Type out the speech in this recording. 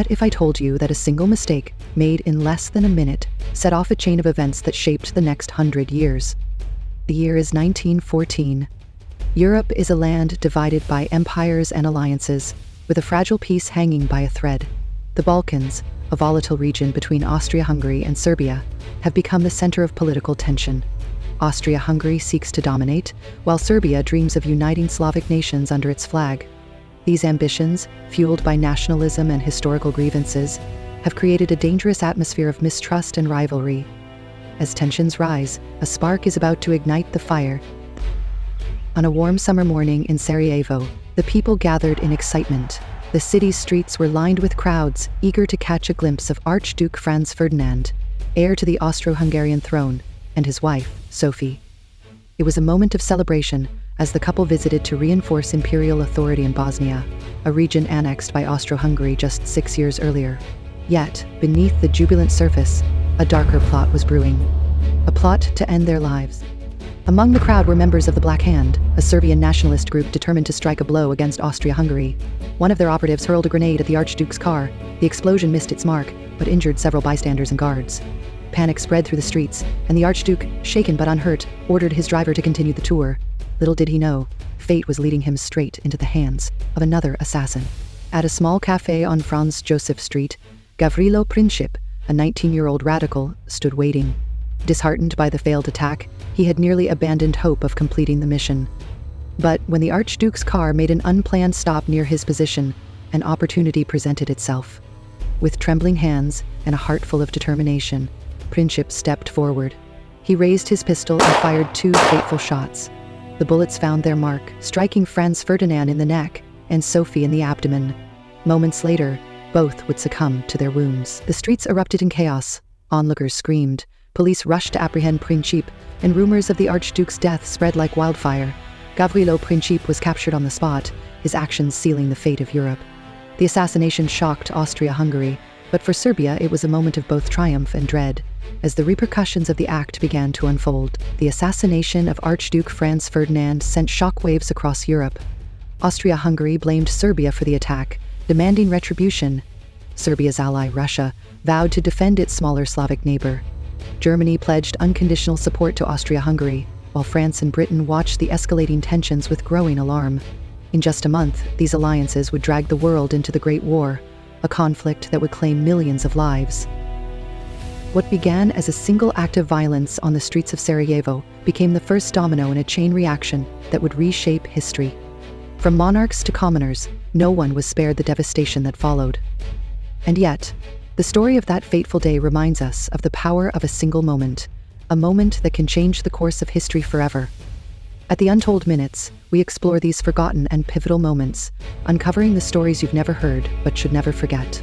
What if I told you that a single mistake, made in less than a minute, set off a chain of events that shaped the next 100 years? The year is 1914. Europe is a land divided by empires and alliances, with a fragile peace hanging by a thread. The Balkans, a volatile region between Austria-Hungary and Serbia, have become the center of political tension. Austria-Hungary seeks to dominate, while Serbia dreams of uniting Slavic nations under its flag. These ambitions, fueled by nationalism and historical grievances, have created a dangerous atmosphere of mistrust and rivalry. As tensions rise, a spark is about to ignite the fire. On a warm summer morning in Sarajevo, the people gathered in excitement. The city's streets were lined with crowds, eager to catch a glimpse of Archduke Franz Ferdinand, heir to the Austro-Hungarian throne, and his wife, Sophie. It was a moment of celebration as the couple visited to reinforce imperial authority in Bosnia, a region annexed by Austro-Hungary just 6 years earlier. Yet, beneath the jubilant surface, a darker plot was brewing. A plot to end their lives. Among the crowd were members of the Black Hand, a Serbian nationalist group determined to strike a blow against Austria-Hungary. One of their operatives hurled a grenade at the Archduke's car. The explosion missed its mark, but injured several bystanders and guards. Panic spread through the streets, and the Archduke, shaken but unhurt, ordered his driver to continue the tour. Little did he know, fate was leading him straight into the hands of another assassin. At a small cafe on Franz Joseph Street, Gavrilo Princip, a 19-year-old radical, stood waiting. Disheartened by the failed attack, he had nearly abandoned hope of completing the mission. But when the Archduke's car made an unplanned stop near his position, an opportunity presented itself. With trembling hands and a heart full of determination, Princip stepped forward. He raised his pistol and fired 2 fateful shots. The bullets found their mark, striking Franz Ferdinand in the neck and Sophie in the abdomen. Moments later, both would succumb to their wounds. The streets erupted in chaos. Onlookers screamed. Police rushed to apprehend Princip, and rumors of the Archduke's death spread like wildfire. Gavrilo Princip was captured on the spot, his actions sealing the fate of Europe. The assassination shocked Austria-Hungary, but for Serbia it was a moment of both triumph and dread. As the repercussions of the act began to unfold, the assassination of Archduke Franz Ferdinand sent shockwaves across Europe. Austria-Hungary blamed Serbia for the attack, demanding retribution. Serbia's ally, Russia, vowed to defend its smaller Slavic neighbor. Germany pledged unconditional support to Austria-Hungary, while France and Britain watched the escalating tensions with growing alarm. In just a month, these alliances would drag the world into the Great War, a conflict that would claim millions of lives. What began as a single act of violence on the streets of Sarajevo became the first domino in a chain reaction that would reshape history. From monarchs to commoners, no one was spared the devastation that followed. And yet, the story of that fateful day reminds us of the power of a single moment, a moment that can change the course of history forever. At the Untold Minutes, we explore these forgotten and pivotal moments, uncovering the stories you've never heard but should never forget.